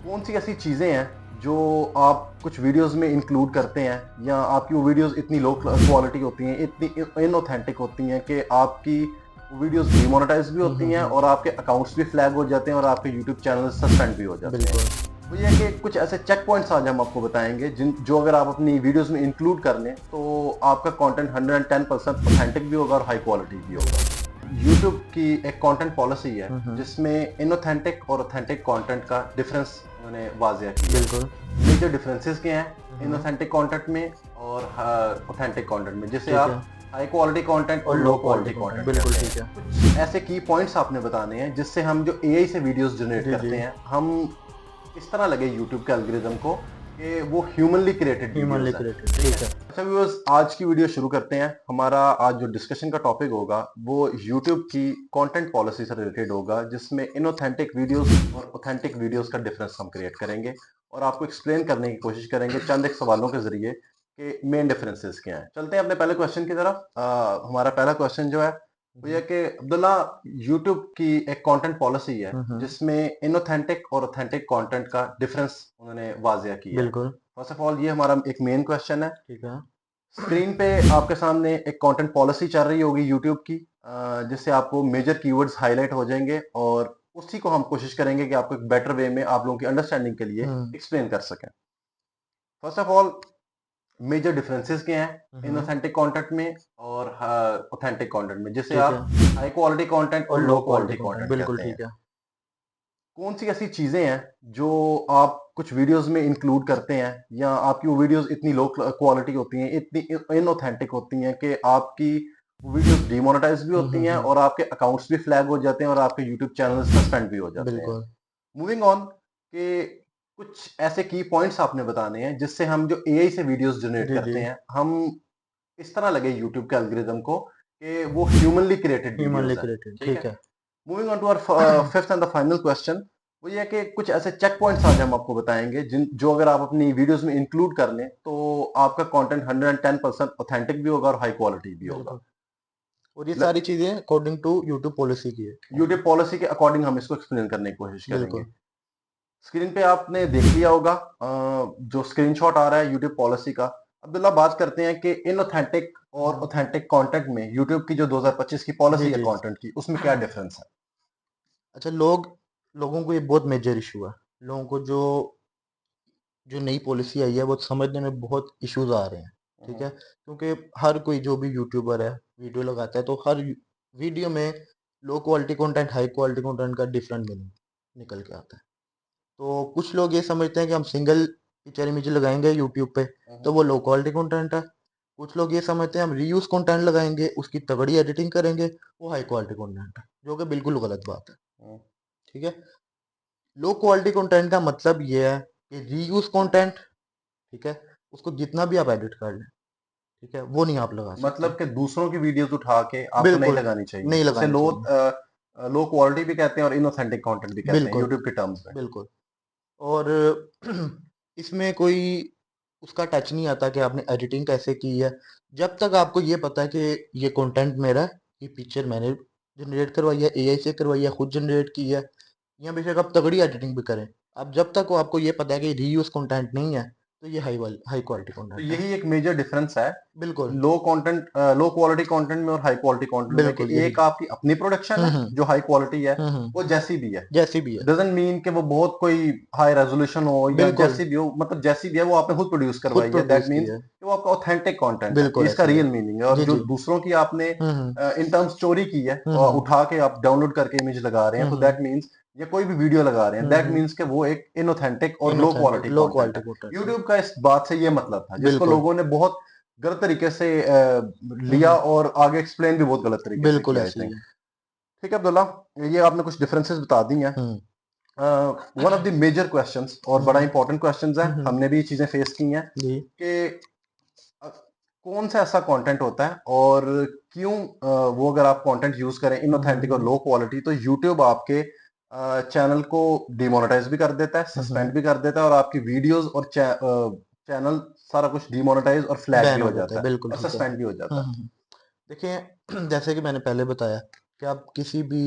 कौन सी ऐसी चीज़ें हैं जो आप कुछ वीडियोस में इंक्लूड करते हैं या आपकी वो वीडियोस इतनी लो क्वालिटी होती हैं, इतनी इनऑथेंटिक होती हैं कि आपकी वीडियोस डिमोनेटाइज भी हुँ, होती हुँ, हैं हुँ। और आपके अकाउंट्स भी फ्लैग हो जाते हैं और आपके यूट्यूब चैनल सस्पेंड भी हो जाते हैं। बिल्कुल। तो ये है कि कुछ ऐसे चेक पॉइंट्स आज हम आपको बताएंगे जिन जो अगर आप अपनी वीडियोस में इंक्लूड कर लें तो आपका कंटेंट 110% ऑथेंटिक भी होगा और हाई क्वालिटी भी होगा। यूट्यूब की एक कंटेंट पॉलिसी है हुँ, हुँ। जिसमें इनऑथेंटिक और ऑथेंटिक कंटेंट का डिफरेंस उन्होंने वाजिया किया बिल्कुल। है। मेजर डिफरेंसेस क्या हैं हुँ, हुँ। इनऑथेंटिक कंटेंट में और ऑथेंटिक कंटेंट में, जिसे ठीक है। आप हाई क्वालिटी कंटेंट और और low low quality quality content, content बिल्कुल कहते ठीक हैं। है। कुछ ऐसे की पॉइंट्स आपने बताने हैं जिससे हम जो एआई से वीडियोस जनरेट जी, जी। करते हैं हम इस तरह लगे यूट्यूब के एल्गोरिदम को कि वो ह्यूमनली क्रिएटेड ह्यूमनली वीडियोस हैं। क्रिएटेड, ठीक है। ठीक है। अच्छा व्यूअर्स, आज की वीडियो शुरू करते हैं। हमारा आज जो डिस्कशन का टॉपिक होगा वो यूट्यूब की कंटेंट पॉलिसी से रिलेटेड होगा, जिसमें इनऑथेंटिक वीडियोस और ऑथेंटिक वीडियोस का डिफरेंस हम क्रिएट करेंगे और आपको एक्सप्लेन करने की कोशिश करेंगे चंद एक सवालों के जरिए कि मेन डिफरेंसेस क्या हैं। चलते हैं अपने पहले क्वेश्चन की तरफ। हमारा पहला क्वेश्चन जो है हुँ, वो ये हुँ। है कि अब्दुल्ला, यूट्यूब की एक कंटेंट पॉलिसी है हुँ, हुँ। जिसमें इनऑथेंटिक और ऑथेंटिक कंटेंट का डिफरेंस उन्होंने वाजिया किया है। बिल्कुल, फर्स्ट ऑफ ऑल ये हमारा एक मेन क्वेश्चन है। ठीक है। स्क्रीन पे आपके सामने एक कंटेंट पॉलिसी चल रही होगी यूट्यूब की, जिससे आपको मेजर कीवर्ड्स हाईलाइट हो जाएंगे और उसी को हम कोशिश करेंगे कि आपको एक बेटर वे में आप लोगों की अंडरस्टैंडिंग के लिए हुँ। एक्सप्लेन कर सकें। First of all major differences क्या हुँ, हैं हुँ। इनऑथेंटिक कंटेंट में और ऑथेंटिक कंटेंट में, जिसे ठीक है। आप हाई क्वालिटी कंटेंट और और low low quality quality content, content बिल्कुल कहते हैं। ठीक है। कौन सी ऐसी चीजें हैं जो आप कुछ वीडियोस में इंक्लूड करते हैं या आपकी वो वीडियोस इतनी लो क्वालिटी होती हैं, इतनी इनऑथेंटिक होती हैं कि आपकी वीडियोस डिमोनेटाइज भी हुँ, होती हुँ, हैं हुँ। और आपके अकाउंट्स भी फ्लैग हो जाते हैं और आपके यूट्यूब चैनल सस्पेंड भी हो जाते हैं। बिल्कुल। मूविंग ऑन कि कुछ ऐसे की पॉइंट्स आपने बताने हैं जिससे हम जो एआई से वीडियोस जनरेट जी, जी। करते हैं हम इस तरह लगे यूट्यूब के एल्गोरिदम को कि वो ह्यूमनली क्रिएटेड ह्यूमनली वीडियोस हैं। क्रिएटेड, ठीक ठीक है। है। Moving on to our fifth and the final question, वो ये है कि कुछ ऐसे चेक पॉइंट्स आज हम आपको बताएंगे जिन जो अगर आप अपनी वीडियोस में इंक्लूड कर लें तो आपका कंटेंट 110% ऑथेंटिक भी होगा और हाई क्वालिटी भी होगा। बिल्कुल। और ये सारी चीज़ें अकॉर्डिंग टू यूट्यूब पॉलिसी की है। यूट्यूब पॉलिसी के अकॉर्डिंग हम इसको एक्सप्लेन करने की कोशिश करेंगे। बिल्कुल। स्क्रीन पे आपने देख लिया होगा जो स्क्रीनशॉट आ रहा है यूट्यूब पॉलिसी का। अब्दुल्ला, बात करते हैं कि इनऑथेंटिक हुँ, और हुँ। ऑथेंटिक कंटेंट में यूट्यूब की जो 2025 की जी, पॉलिसी है जी। कंटेंट की, उसमें क्या डिफरेंस है? अच्छा, लोगों को ये बहुत मेजर इश्यू है। लोगों को जो जो नई पॉलिसी आई है वो समझने में बहुत इश्यूज़ आ रहे हैं, ठीक हम्म, है? क्योंकि हर कोई जो भी यूट्यूबर है, वीडियो लगाता है तो हर वीडियो में low quality content, high quality content का डिफरेंट मीनिंग निकल के आता है। तो कुछ लोग ये समझते हैं कि हम सिंगल पिक्चर इमेज लगाएँगे यूट्यूब पे तो हम्म। वो लो क्वालिटी कंटेंट है। कुछ लोग ये समझते हैं हम रीयूज़ कंटेंट लगाएँगे, उसकी तगड़ी एडिटिंग करेंगे, वो हाई क्वालिटी कंटेंट है, जो कि बिल्कुल गलत बात है, हम्म। ठीक है? लो क्वालिटी कंटेंट का मतलब ये है कि रीयूज़ कंटेंट, ठीक है? उसको जितना भी आप एडिट कर लें, ठीक है? वो नहीं आप लगा सकते। मतलब कि दूसरों की वीडियोस उठा के आपको नहीं बिल्कुल, लगानी चाहिए, नहीं उसे लगानी चाहिए। लो क्वालिटी भी कहते हैं और इनऑथेंटिक कंटेंट भी कहते हैं बिल्कुल, यूट्यूब के टर्म्स में। बिल्कुल। और इसमें कोई उसका टच नहीं आता कि आपने एडिटिंग कैसे की है। जब तक आपको ये पता है कि ये कंटेंट मेरा है, ये पिक्चर मैंने जनरेट करवाई है, एआई से करवाई है, खुद जनरेट की है, या बेशक आप तगड़ी एडिटिंग भी करें। अब जब तक वो आपको ये पता है कि रीयूज़ कंटेंट नहीं है, तो ये हाई क्वालिटी तो कंटेंट है। यही एक मेजर डिफरेंस है बिल्कुल, लो क्वालिटी कंटेंट में और हाई क्वालिटी कंटेंट में, कि बिल्कुल यही। एक आपकी अपनी प्रोडक्शन हुँ, है हुँ। जो हाई क्वालिटी है, हुँ, हुँ। वो जैसी भी है। जैसी भी है। डजंट मीन कि वो बहुत कोई हाई रेजोल्यूशन हो या बिल्कुल, जैसी भी हो, मतलब जैसी भी है वो आपने खुद प्रोड्यूस खुद करवाई है, दैट प्रोड्यूस की मीन्स है। कि वो आपका ऑथेंटिक कंटेंट है, ये बिल्कुल इसका ऐसे ही है। रियल मीनिंग है। और जी, जो जी। दूसरों की आपने हुँ, हुँ। इन टर्म्स चोरी की है हुँ, और हुँ। उठा के आप डाउनलोड करके इमेज लगा रहे हैं, हुँ, तो हुँ। दैट मीन्स या कोई भी वीडियो लगा रहे हैं, हुँ, दैट हुँ। मीन्स कि वो एक इनऑथेंटिक और low inauthentic, quality low content quality है। कंटेंट है। यूट्यूब का इस बात से ये मतलब था, जिसको बिल्कुल। लोगों ने बहुत गलत तरीके से हुँ, लिया हुँ। और आगे एक्सप्लेन भी बहुत गलत तरीके से बिल्कुल किया, आई ऐसे ही थिंक। है। ठीक है अब्दुल्ला, ये आपने कुछ डिफरेंसेस बता दी हैं। Hmm. One of the major questions और हुँ, बड़ा हुँ। इंपॉर्टेंट क्वेश्चंस है, हुँ, हुँ। हमने भी ये चीजें फेस की हैं जी। कि अ, कौन सा ऐसा कंटेंट होता है और क्यों वो अगर आप कंटेंट यूज करें हुँ, हुँ, इनऑथेंटिक और हुँ। लो क्वालिटी तो यूट्यूब आपके चैनल को डिमोनेटाइज भी कर देता है, हुँ, सस्पेंड हुँ। भी कर देता है और आपकी वीडियोस और चैनल सारा कुछ डिमोनेटाइज और फ्लैग भी बैन हो हो जाता है, जाता है बिल्कुल और ठीक है। सस्पेंड भी हो हुँ, जाता है। हुँ, हुँ। देखिए जैसे कि मैंने पहले बताया कि आप किसी भी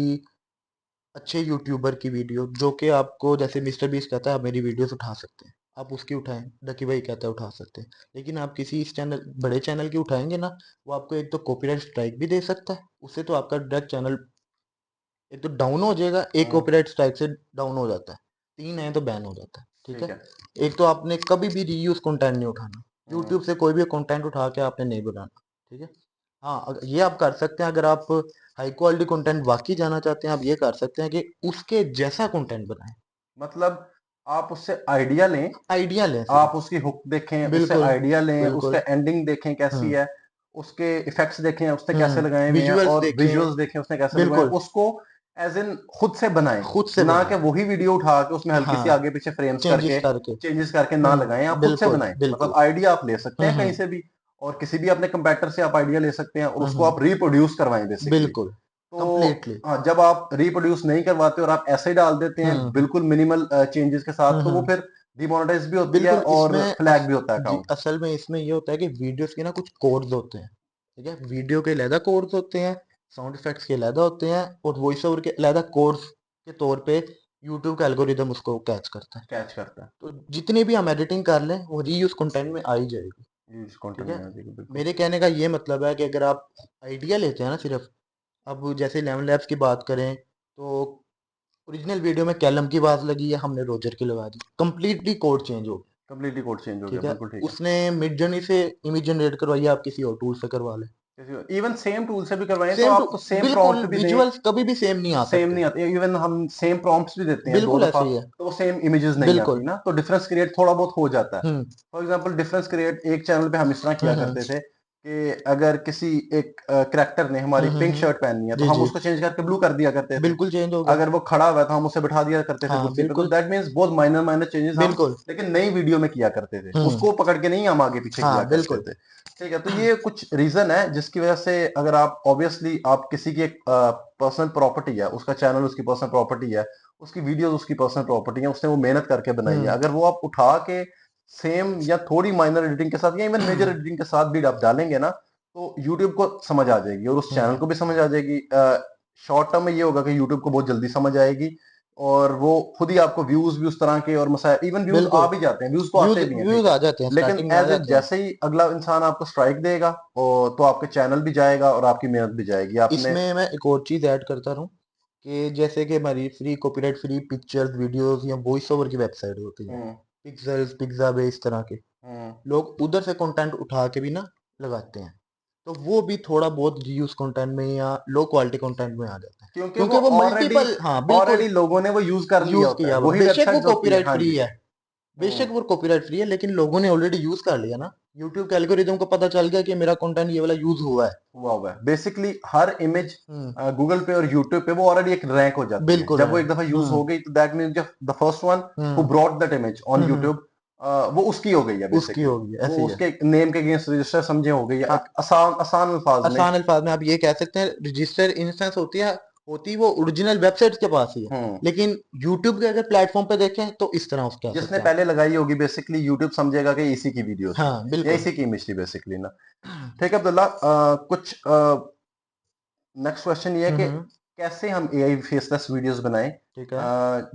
अच्छे यूट्यूबर की वीडियो जो कि आपको, जैसे मिस्टर बीस्ट कहता है आप मेरी वीडियोस उठा सकते हैं, आप उसकी उठाएं। डकी भाई कहता है उठा सकते हैं, लेकिन आप किसी इस चैनल, बड़े चैनल की उठाएंगे ना, वो आपको एक तो कॉपीराइट स्ट्राइक भी दे सकता है, उससे तो आपका डायरेक्ट चैनल एक तो डाउन हो जाएगा, एक हम्म, कॉपीराइट स्ट्राइक से डाउन हो जाता है, 3 है तो बैन हो जाता है, ठीक ठीक है। है। एक तो आपने कभी भी रीयूज कंटेंट नहीं उठाना, हम्म, यूट्यूब से कोई भी कंटेंट उठा के आपने नहीं बनाना, ठीक है। हाँ, ये आप कर सकते हैं, अगर आप हाई क्वालिटी कंटेंट वाकई जाना चाहते हैं, आप ये कर सकते हैं कि उसके जैसा कंटेंट बनाएं। मतलब आप उससे आइडिया लें, आइडिया लें आप सिर्फ। उसकी हुक देखें, उससे बिल्कुल, आइडिया लें, उसका बिल्कुल। एंडिंग देखें कैसी हम्म, है, उसके इफेक्ट्स देखें उसने कैसे लगाए हुए हैं, विजुअल्स और देखें। विजुअल्स देखें उसने कैसे लगाए हैं, बिल्कुल, उसको एज इन खुद से बनाएं। खुद से ना कि बनाएं। वही वीडियो उठा के उसमें हल्की सी हाँ, आगे पीछे फ्रेम्स चेंजेस करके, करके। चेंजेस करके ना लगाएं, आप खुद से बिल्कुल, बनाएं। मतलब बिल्कुल। आइडिया आप ले सकते हैं कहीं हम्म, से भी, और किसी भी अपने कंपेटर से आप आइडिया ले सकते हैं और उसको हम्म। आप रिप्रोड्यूस करवाएं बेसिकली। बिल्कुल, तो कंप्लीटली। हाँ, जब आप रिप्रोड्यूस नहीं करवाते और आप ऐसे ही डाल देते हैं हम्म, बिल्कुल मिनिमल चेंजेस के साथ, तो वो हम्म। फिर डिमोनेटाइज भी होती है बिल्कुल, और इसमें फ्लैग भी होता है जी, अकाउंट। असल में इसमें ये होता है कि वीडियोस के ना कुछ कोड्स होते हैं, ठीक है। वीडियो के अलहदा कोड्स होते हैं, साउंड इफेक्ट्स के अलहदा होते हैं, और वॉइस ओवर के अलहदा कोड्स के तौर पे यूट्यूब का एल्गोरिदम उसको कैच करता है। कैच करता है। तो जितनी भी हम एडिटिंग कर लें वो रीयूज कंटेंट में आ ही जाएगी, यूज ठीक कंटेंट है। में आ जाएगी, बिल्कुल। मेरे कहने का ये मतलब है कि अगर आप आइडिया लेते हैं ना सिर्फ, अब जैसे 11 लैब्स की बात करें तो ओरिजिनल वीडियो में कैलम की आवाज लगी है, हमने रोजर की लगा दी, कंप्लीटली कोड चेंज हो गया, कंप्लीटली कोड चेंज हो गया, ठीक है। बिल्कुल ठीक है। उसने मिड जर्नी से इमेज जनरेट करवाई है, आप किसी और टूल से करवा लें, इवन सेम टूल से भी करवाएं तो सेम टू, आप तो सेम बिल्कुल प्रॉम्प्ट भी दें, विजुअल्स कभी भी सेम नहीं आ सेम सकते। नहीं आते। इवन हम सेम प्रॉम्प्ट्स भी देते हैं दो बिल्कुल दफा, ऐसे ही है। तो वो सेम इमेजेस नहीं आती बिल्कुल। ना, तो डिफरेंस क्रिएट थोड़ा बहुत हो जाता है। हम्म, फॉर एग्जांपल डिफरेंस क्रिएट एक चैनल पे हम इस तरह किया हम्म, करते थे कि अगर किसी एक करेक्टर ने हमारी पिंक हम्म। शर्ट पहननी है तो जी, हम जी। उसको चेंज करके ब्लू कर दिया करते थे। बिल्कुल चेंज होगा। अगर वो खड़ा हुआ है तो हम उसे बिठा दिया करते थे हाँ, कुर्सी पे, तो बिल्कुल। दैट मीन्स बहुत माइनर माइनर चेंजेस हम बिल्कुल। लेकिन नई वीडियो में किया करते थे, हम्म। उसको पकड़ के नहीं हम आगे पीछे किया हाँ, करते बिल्कुल। थे। ठीक है, तो ये कुछ रीजन है जिसकी वजह से अगर आप ऑब्वियसली आप किसी की एक पर्सनल प्रॉपर्टी है, उसका चैनल उसकी पर्सनल प्रॉपर्टी है, उसकी वीडियोस उसकी पर्सनल प्रॉपर्टी है, उसने वो मेहनत करके बनाई है, हम्म, अगर वो आप उठा के सेम या थोड़ी माइनर एडिटिंग के साथ या इवन मेजर एडिटिंग के साथ भी आप डालेंगे ना, तो यूट्यूब को समझ आ जाएगी और उस चैनल हम्म। को भी समझ आ जाएगी। शॉर्ट टर्म में ये होगा कि यूट्यूब को बहुत जल्दी समझ आएगी, और वो खुद ही आपको व्यूज भी उस तरह के, और मसाया इवन व्यूज आ बिल्कुल। भी जाते हैं, व्यूज तो व्यूज आते भी हैं, ठीक व्यूज है। आ जाते हैं, लेकिन स्टार्टिंग में आ एज इन जाते हैं। जैसे ही अगला इंसान आपको स्ट्राइक देगा तो आपके चैनल भी जाएगा और आपकी मेहनत भी जाएगी आपने। इसमें मैं एक और चीज ऐड करता रहूं कि जैसे कि हमारी free copyright free pictures videos या वॉइस ओवर की वेबसाइट होती है, हम्म, पिक्सेल्स पिक्साबे इस तरह के, हम्म, लोग उधर से कंटेंट उठा के भी ना लगाते हैं, तो वो भी थोड़ा बहुत रीयूज कंटेंट में या लो क्वालिटी कंटेंट में आ जाता है, क्योंकि वो क्योंकि वो ऑलरेडी मल्टीपल, हाँ बिल्कुल, ऑलरेडी लोगों ने वो यूज कर लिया यूज होता है, किया हुआ, वही बेशक वो वेबसाइट होती है, कॉपीराइट हाँ फ्री जी। है, बेशक वो कॉपीराइट फ्री है, लेकिन लोगों ने ऑलरेडी यूज कर लिया ना, यूट्यूब के एल्गोरिदम को पता चल गया कि मेरा कंटेंट ये वाला यूज हुआ है। हुआ है बेसिकली हर इमेज हम्म। गूगल पे और यूट्यूब पे वो ऑलरेडी एक रैंक हो जाती है, बिल्कुल जब है। वो एक दफा यूज हो गई तो that means the first one who hmm, brought that image on hmm. YouTube, वो उसकी हो गई है उसकी बेसिकली। होगी, ऐसे वो ही है। उसके नेम के अगेंस्ट रजिस्टर समझे हो गई है, हाँ, एक आसान आसान अल्फाज में। आसान अल्फाज में आप ये कह सकते हैं, रजिस्टर इंस्टेंस होती वो ओरिजिनल वेबसाइट के पास ही है, हम्म, लेकिन यूट्यूब के अगर प्लेटफॉर्म पे देखें तो इस तरह उसके कह जिसने सकते हैं आप। पहले लगाई होगी बेसिकली यूट्यूब समझेगा कि इसी की वीडियो थी हाँ, या बिल्कुल। इसी की इमेज थी बेसिकली ना। ठीक है अब्दुल्ला, कुछ नेक्स्ट क्वेश्चन ये है कि हम्म। कैसे हम एआई फेसलेस वीडियोस बनाएं ठीक है।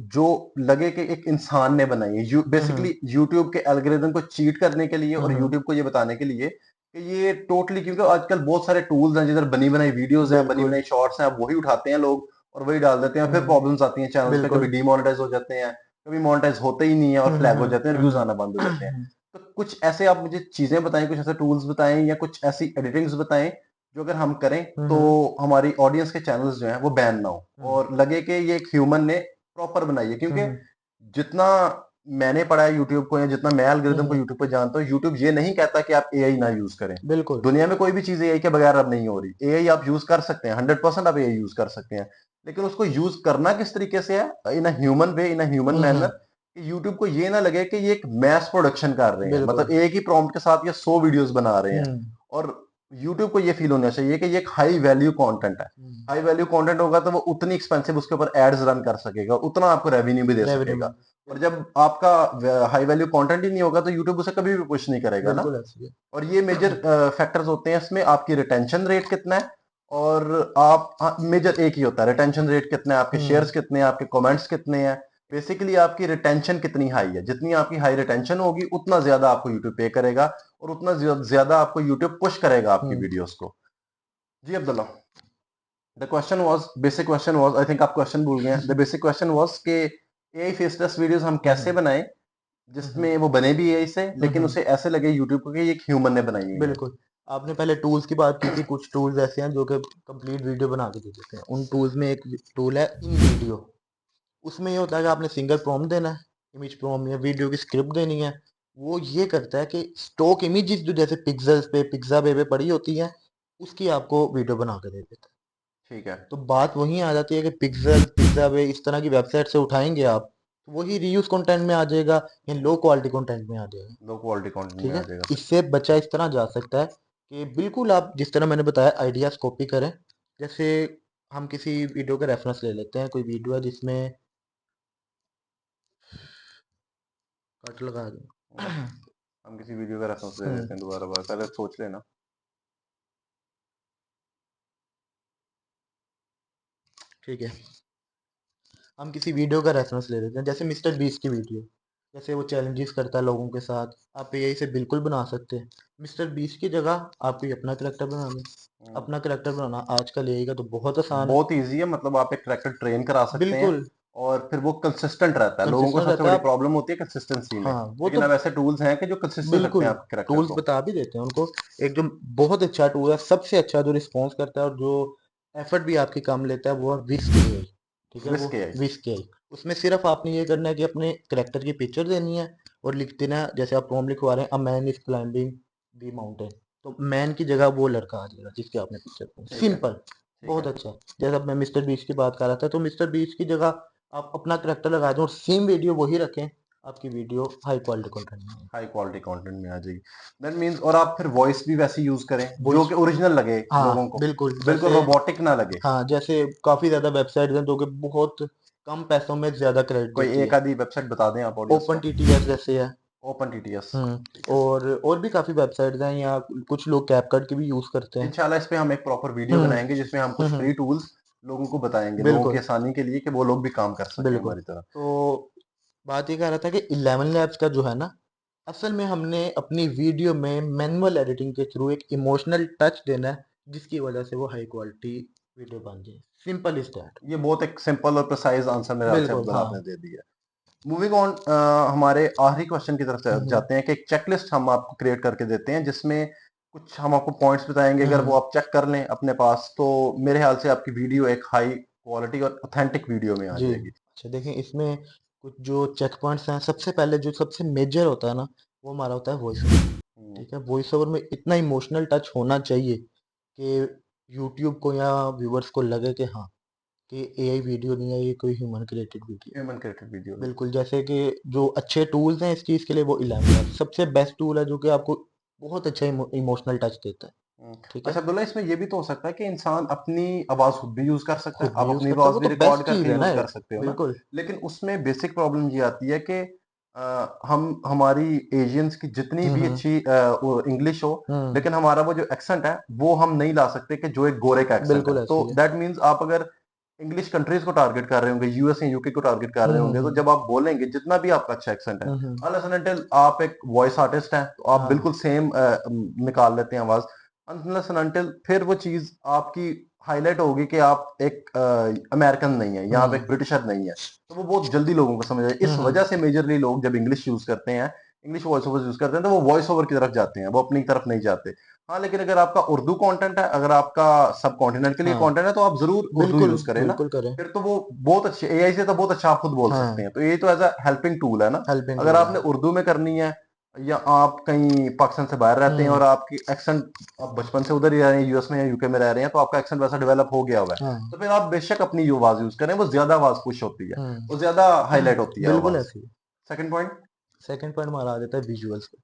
जो लगे कि एक इंसान ने बनाई है, हम्म, बेसिकली यूट्यूब के एल्गोरिदम को चीट करने के लिए और हम्म। यूट्यूब को ये बताने के लिए कि ये टोटली, क्योंकि आजकल बहुत सारे टूल्स हैं जिधर बनी बनाई वीडियोस हैं, बनी बिल्कुल। बनाई शॉर्ट्स हैं, अब वही उठाते हैं लोग और वही डाल देते हैं, फिर हम्म, प्रॉब्लम्स आती हैं चैनल्स पे, कभी बिल्कुल। डीमोनेटाइज हो जाते हैं, कभी मोनेटाइज होते ही नहीं है और फ्लैग हो जाते हैं, रिव्यूज आना बंद हो जाते हैं। हम्म। तो कुछ ऐसे आप मुझे चीजें बताएं, कुछ ऐसे टूल्स बताएं या कुछ ऐसी एडिटिंग्स बताएं जो अगर हम करें तो हम्म, हमारी ऑडियंस के चैनल्स जो हैं वो बैन ना हो हम्म। और लगे कि ये एक ह्यूमन ने प्रॉपर बनाई है। क्योंकि हम्म, जितना मैंने पढ़ा है यूट्यूब को या जितना मैं एल्गोरिदम को हम्म। यूट्यूब पे जानता हूँ, यूट्यूब ये नहीं कहता कि आप एआई ना यूज करें। बिल्कुल। दुनिया में कोई भी चीज एआई के बगैर अब नहीं हो रही, एआई आप यूज कर सकते हैं, 100% आप एआई यूज कर सकते हैं, लेकिन उसको यूज करना किस तरीके से है, in human way, in human manner, hmm, कि यूट्यूब को ये ना लगे कि ये एक मैस प्रोडक्शन कर रहे हैं, बिल्कुल। मतलब एक ही प्रॉम्प्ट के साथ ये 100 वीडियोस बना रहे हैं। हम्म, और यूट्यूब को ये फील होना चाहिए कि ये एक हाई वैल्यू कंटेंट है। हाई वैल्यू कंटेंट होगा तो वो उतनी एक्सपेंसिव उसके ऊपर एड्स रन कर सकेगा, उतना आपको रेवेन्यू भी दे रेवेन्यू सकेगा। में। और जब आपका हाई वैल्यू कंटेंट ही नहीं होगा तो यूट्यूब उसे कभी भी पुश नहीं करेगा ना। बिल्कुल ऐसी है। और ये मेजर फैक्टर्स होते हैं इसमें, आपकी रिटेंशन रेट कितना है और आप मेजर एक ही होता है, रिटेंशन रेट कितना है, आपके हम्म शेयर्स कितने हैं, आपके कमेंट्स कितने हैं, बेसिकली आपकी रिटेंशन कितनी हाई है। जितनी आपकी हाई रिटेंशन होगी उतना ज्यादा आपको यूट्यूब पे करेगा और उतना ज्यादा आपको यूट्यूब पुश करेगा आपकी हम्म वीडियोस को। जी Abdullah, the question was, basic question was, I think आप क्वेश्चन भूल गए हैं। द बेसिक क्वेश्चन वाज कि एआई फेसलेस वीडियोस हम कैसे हम्म बनाएं हम्म जिसमें वो बने भी एआई से लेकिन हम्म उसे ऐसे लगे यूट्यूब को कि ये एक ह्यूमन ने बनाई हुई है। बिल्कुल। आपने पहले टूल्स की बात की थी, कुछ टूल्स ऐसे हैं जो कि कंप्लीट वीडियो बना के दे देते हैं। उन टूल्स में एक टूल है इन वीडियो। उसमें ये होता है कि आपने सिंगल प्रॉम्प्ट देना है, इमेज प्रॉम्प्ट या वीडियो की स्क्रिप्ट देनी है। वो ये करता है कि स्टॉक इमेजेस जो जैसे पिक्सेल्स पे पिक्सा पे पड़ी होती हैं, उसकी आपको वीडियो बना के दे देता है। ठीक है। तो बात वहीं आ जाती है कि पिक्सेल पिक्सा पे इस तरह की वेबसाइट से उठाएंगे आप, तो वही रीयूज कंटेंट में आ जाएगा या लो क्वालिटी कंटेंट में आ जाएगा। लो क्वालिटी कंटेंट ठीक में आ है, जाएगा। इससे बच्चा इस तरह जा सकता है कि बिल्कुल आप जिस तरह मैंने बताया आइडियाज कॉपी करें। जैसे हम किसी वीडियो का रेफरेंस ले लेते हैं, कोई वीडियो है जिसमें कट लगा दूं। हम्म, हम किसी वीडियो का रेफरेंस ले हम्म, लेते हैं, दोबारा बार पहले सोच लेना। ठीक है, हम किसी वीडियो का रेफरेंस ले लेते हैं जैसे मिस्टर बीस्ट की वीडियो। जैसे वो चैलेंजेस करता है लोगों के साथ, आप एआई से बिल्कुल बना सकते हैं। मिस्टर बीस्ट की जगह आप कोई अपना करेक्टर बना लें। हम्म, अपना करेक्टर बनाना आजकल एआई का तो बहुत आसान है। बहुत इजी है, मतलब आप एक ट्रैक्टर ट्रेन करा सकते हैं बिल्कुल और फिर वो कंसिस्टेंट रहता है। लोगों को कंसिस्टेंट सबसे रहता है बड़ी आप। प्रॉब्लम होती है कंसिस्टेंसी में, हाँ वो लेकिन तो अब ऐसे टूल्स हैं कि जो कंसिस्टेंट रखते बिल्कुल हैं आपके करेक्टर टूल्स को। बता भी देते हैं उनको। एक जो बहुत अच्छा टूल है, सबसे अच्छा जो रिस्पॉन्स करता है और जो एफर्ट भी आपकी कम लेता है, वो है विस्क एआई। ठीक है, वो विस्क एआई। विस्क एआई। उसमें सिर्फ आपने ये करना है कि अपने करेक्टर की पिक्चर देनी है और लिख देना है, जैसे आप प्रॉम्प्ट लिखवा रहे हैं, a man is climbing the mountain, तो मैन की जगह वो लड़का आ जाएगा जिसकी आपने पिक्चर दी। ठीक है। सिंपल, ठीक बहुत है। अच्छा। जैसे अब मैं मिस्टर बीस्ट की बात कर रहा था, तो मिस्टर बीस्ट की जगह आप अपना करेक्टर लगा दें और सेम वीडियो वही रखें, आपकी वीडियो हाई क्वालिटी कंटेंट में हाई क्वालिटी कंटेंट में आ जाएगी। दैट मींस, और आप फिर वॉइस भी वैसी यूज करें जो वॉइस। कि ओरिजिनल लगे लोगों हाँ को, बिल्कुल, बिल्कुल जैसे रोबोटिक ना लगे। हाँ जैसे काफी ज्यादा वेबसाइट्स हैं जो कि बहुत कम पैसों में ज्यादा क्रेडिट कोई देती एक है। आधी वेबसाइट बता दें आप ऑडियंस ओपन को। टीटीएस जैसे है। Open TTS. ठीक है। और भी काफी वेबसाइट्स हैं, या कुछ लोग कैपकट की भी यूज करते हैं। इंशाल्लाह इस पे हम एक प्रॉपर वीडियो हम्म बनाएंगे जिसमें हम कुछ हम्म, फ्री टूल्स लोगों को बताएंगे, लोगों की बिल्कुल आसानी के लिए, कि वो लोग भी काम कर सकें बिल्कुल। हमारी तरह। तो बात ये कह रहा था कि 11 लैब्स का जो है ना, असल में हमने अपनी वीडियो में मैनुअल एडिटिंग के थ्रू एक इमोशनल टच देना है, जिसकी वजह से वो हाई क्वालिटी वीडियो बन जाए। Simple is that. ये बहुत एक सिंपल और प्रिसाइज आंसर मेरे ख्याल से बिल्कुल अब्दुल हाँ। आपने दे दिया। मूविंग ऑन, हमारे आखिरी क्वेश्चन की तरफ हम्म जाते हैं कि एक चेकलिस्ट हम आपको क्रिएट करके देते हैं जिसमें कुछ हम आपको पॉइंट्स बताएंगे। अगर वो हम्म आप चेक कर लें अपने पास तो मेरे ख्याल से आपकी वीडियो एक हाई क्वालिटी और ऑथेंटिक वीडियो में आ जी। जाएगी। अच्छा देखें, इसमें कुछ जो चेक पॉइंट्स हैं, सबसे पहले जो सबसे मेजर होता है ना, वो हमारा होता है वॉइस ओवर। हम्म, ठीक है, वॉइस ओवर में इतना इमोशनल टच होना चाहिए कि यूट्यूब को या व्यूअर्स को लगे कि हाँ, कि एआई वीडियो नहीं है, ये कोई human created video. Human created video है। बिल्कुल, जैसे कि जो अच्छे टूल्स हैं इस चीज़ के लिए, वो 11 है सबसे बेस्ट टूल है जो कि आपको बहुत अच्छा इमोशनल टच देता है। हम्म। ठीक है, अच्छा अब्दुल्ला, इसमें ये भी तो हो सकता है कि इंसान अपनी आवाज खुद भी यूज कर सकता है, खुद भी आप यूज अपनी करता है, आवाज वो भी तो रिकॉर्ड बेस्ट करके चीज़ है ना यूज कर एक। सकते हो ना। बिल्कुल। लेकिन उसमें बेसिक प्रॉब्लम ये आती है कि हम हमारी एशियंस की जितनी भी हम्म अच्छी इंग्लिश हो, हम्म लेकिन हमारा वो जो एक्सेंट है वो हम नहीं ला सकते कि जो एक गोरे का एक्सेंट है। बिल्कुल तो ऐसी है। दैट मीन्स आप अगर इंग्लिश कंट्रीज को टारगेट कर रहे होंगे, यूएस या यूके को टारगेट कर रहे होंगे, तो हम्म जब आप बोलेंगे जितना भी आपका अच्छा एक्सेंट है, हम्म अनलेस एंड अनटिल आप एक वॉइस आर्टिस्ट हैं तो आप हाँ बिल्कुल सेम निकाल लेते हैं आवाज। अनलेस एंड अनटिल फिर वो चीज आपकी हाईलाइट होगी कि आप एक अमेरिकन नहीं है या आप हम्म एक ब्रिटिशर नहीं है, तो वो बहुत जल्दी लोगों को समझ आए। इस हम्म वजह से मेजरली लोग जब इंग्लिश यूज करते हैं, इंग्लिश वॉइस ओवर यूज करते हैं, तो वो वॉइस ओवर की तरफ जाते हैं, वो अपनी तरफ नहीं जाते। हाँ, लेकिन अगर आपका उर्दू कंटेंट है, अगर आपका सब कॉन्टिनेंट के लिए हाँ कंटेंट है, तो आप जरूर उर्दू बिल्कुल यूज करें ना। बिल्कुल करें। फिर तो वो बहुत अच्छे एआई से तो बहुत अच्छा आप खुद बोल सकते हाँ, हैं, तो ये तो एज अ हेल्पिंग टूल है ना। हेल्पिंग अगर टूल है। आपने उर्दू में करनी है या आप कहीं पाकिस्तान से बाहर रहते हैं हम्म और आपकी एक्सेंट, आप बचपन से उधर ही रह रहे हैं, यूएस में या यूके में रह रहे हैं, तो आपका एक्सेंट वैसा डेवलप हो गया हुआ है, हाँ तो फिर आप बेशक अपनी जो आवाज यूज करें, वो ज्यादा आवाज पुश होती है, वो हम्म ज्यादा हाईलाइट होती है बिल्कुल आवाज। ऐसी है। Second point. सेकंड पॉइंट हमारा आ जाता है विजुअल्स पे।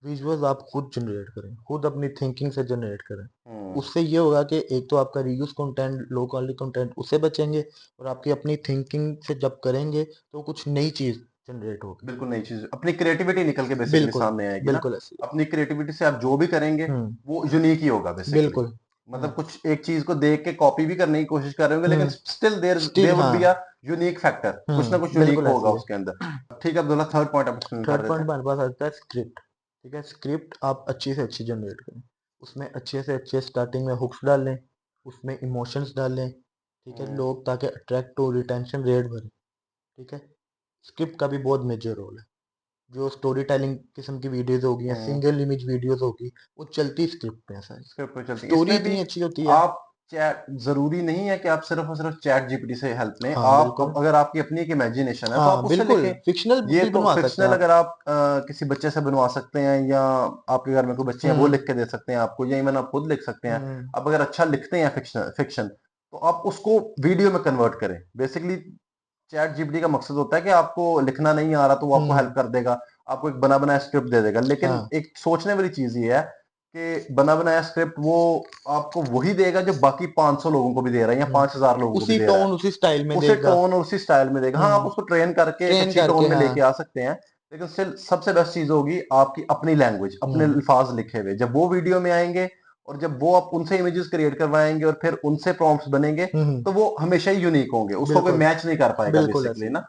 विजुअल्स आप खुद जनरेट करें, खुद अपनी थिंकिंग से जनरेट करें। हम्म, उससे ये होगा कि एक तो आपका reuse content, low quality content, उससे बचेंगे, और आपकी अपनी थिंकिंग से जब करेंगे तो कुछ नई चीज जनरेट होगी। बिल्कुल नई चीज, अपनी क्रिएटिविटी निकल के बेसिकली बिल्कुल सामने आएगी ना। बिल्कुल ऐसी है। अपनी क्रिएटिविटी से आप जो भी करेंगे हम्म वो यूनिक ही होगा बेसिकली। बिल्कुल। मतलब हम्म कुछ एक चीज को देख के कॉपी भी करने की कोशिश कर रहे होंगे, लेकिन still there still there would be हाँ अ यूनिक फैक्टर, कुछ ना कुछ यूनिक बिल्कुल होगा ऐसे ही है। उसके अंदर। ठीक है अब्दुल्ला, थर्ड पॉइंट आप एक्सप्लेन कर थर्ड देते पॉइंट हैं। हमारे पास आता है स्क्रिप्ट। ठीक है, स्क्रिप्ट आप अच्छी से अच्छी जनरेट करें, उसमें अच्छे से अच्छे स्टार्टिंग में हुक्स डाल लें, उसमें इमोशंस डाल लें। ठीक है, हम्म, लोग ताकि अट्रैक्ट हो, रिटेंशन रेट बढ़े। ठीक है, स्क्रिप्ट का भी बहुत मेजर रोल है। जो स्टोरी टेलिंग किस्म की वीडियोस होगी या हम्म, सिंगल इमेज वीडियोस होगी, वो चलती स्क्रिप्ट पे है सारी। स्क्रिप्ट पे चलती है स्टोरी इसमें भी। इतनी अच्छी होती है। आप चैट जरूरी नहीं है कि आप सिर्फ और सिर्फ चैट जीपीटी से हेल्प लें, हाँ आप बिल्कुल। अगर आपकी अपनी एक इमेजिनेशन है तो आप हाँ उससे बिल्कुल, लिखें। फिक्शनल ये भी तो बनवा सकते हैं फिक्शनल, आप। अगर आप किसी बच्चे से बनवा सकते हैं, या आपके घर में कोई बच्चे हैं वो हम्म लिख के दे सकते हैं आपको, या इवन आप खुद लिख सकते हैं। हम्म आप अगर अच्छा लिखते हैं फिक्शन फिक्शन, तो आप उसको वीडियो में कन्वर्ट करें। बेसिकली चैट जीपीटी का मकसद होता है कि आपको लिखना नहीं आ रहा तो वो आपको हेल्प हम्म कर देगा, आपको एक बना बनाया स्क्रिप्ट दे देगा। लेकिन हाँ, एक सोचने वाली चीज ये है कि बना बनाया स्क्रिप्ट वो आपको वही देगा जो बाकी 500 लोगों को भी दे रहा है या हम्म 5000 लोगों को भी उसी दे रहा है। टोन उसी स्टाइल में उसे देगा। टोन और उसी स्टाइल में देगा। हाँ, आप उसको ट्रेन करके एक ट्रेन अच्छी टोन करके में हाँ। लेके आ सकते हैं, लेकिन स्टिल सबसे बेस्ट चीज होगी आपकी अपनी लैंग्वेज, अपने हम्म अल्फाज लिखे हुए जब वो वीडियो में आएंगे, और जब वो आप उनसे इमेजेस क्रिएट करवाएंगे और फिर उनसे प्रॉम्प्ट्स बनेंगे, हम्म तो वो हमेशा ही यूनिक होंगे, उसको कोई बिल्कुल मैच नहीं कर पाएगा बिल्कुल बेसिकली ऐसे ही ना।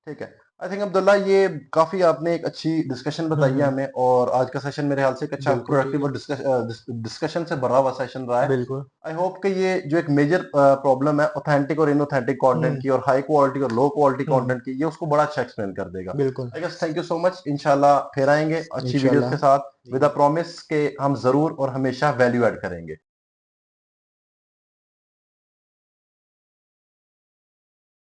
ठीक है। आई थिंक अब्दुल्ला, ये काफी आपने एक अच्छी डिस्कशन बताई है हम्म हमें, और आज का सेशन मेरे ख्याल से एक अच्छा बिल्कुल ठीक प्रोडक्टिव है। और डिस्कशन से भरा हुआ सेशन रहा है। बिल्कुल। आई होप कि ये जो एक मेजर प्रॉब्लम है ऑथेंटिक और इनऑथेंटिक कंटेंट हम्म की, और हाई क्वालिटी और लो क्वालिटी हम्म कंटेंट की, ये उसको बड़ा अच्छा एक्सप्लेन कर देगा। बिल्कुल। I guess, thank you so much. इंशाल्लाह फिर आएंगे अच्छी वीडियोस इंशाल्लाह के साथ, जी। विद अ प्रॉमिस के हम जरूर और हमेशा वैल्यू ऐड करेंगे।